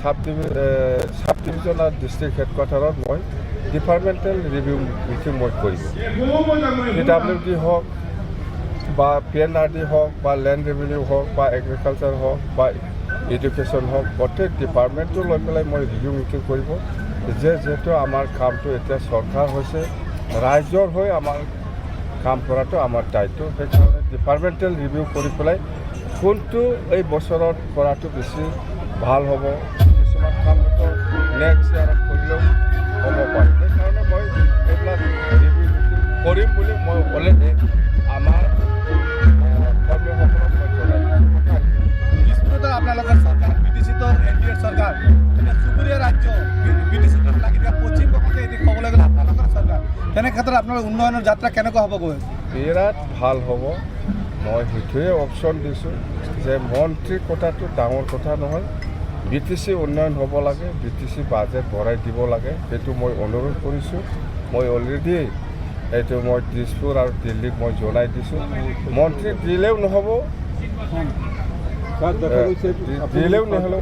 sub division আৰু district হেডকোৱাৰ্টাৰত মই departmental review meeting মই কৰিম PWD হওক বা PNRD হওক বা লেণ্ড ৰেভিনিউ হওক বা এগ্ৰিকালচাৰ হওক বা এডুকেশ্যন হওক প্ৰত্যেক ডিপাৰ্টমেণ্টটো লৈ পেলাই মই ৰিভিউ মিটিং কৰিব যেহেতু আমাৰ কামটো এতিয়া চৰকাৰ হৈছে ৰাইজৰ হৈ আমাৰ কাম কৰাটো আমাৰ দায়িত্ব সেইকাৰণে ডিপাৰ্টমেণ্টেল ৰিভিউ কৰি পেলাই কোনটো এই বছৰত কৰাটো বেছি ভাল হ'ব কিছুমান কামটো নেক্সট ইয়াৰত কৰিলেও হ'ব পাৰে সেইকাৰণে মই এইবিলাক ৰিভিউ মিটিং কৰিম বুলি মই অলৰেডি আমাৰ কৰ্মীসকলক মই জনাইছোঁ আপোনালোকৰ চৰকাৰ বিদেশিত NDA চৰকাৰ চুবুৰীয়া ৰাজ্য বিদেশিত লাগি থকা পশ্চিমবংগতে এটি ক'বলৈ গ'লে আপোনালোকৰ চৰকাৰ তেনে ক্ষেত্ৰত আপোনালোকৰ উন্নয়নৰ যাত্ৰা কেনেকুৱা হ'ব গৈ বিৰাট ভাল হ'ব মই সেইটোৱে অপশ্যন দিছোঁ যে মন্ত্ৰী কোটাটো ডাঙৰ কথা নহয় BTC উন্নয়ন হ'ব লাগে BTC বাজেট বঢ়াই দিব লাগে সেইটো মই অনুৰোধ কৰিছোঁ মই অলৰেডি এইটো মই দিছপুৰ আৰু দিল্লীক মই জনাই দিছোঁ মন্ত্ৰী দিলেও নহ'ব দিলেও নহ'লেও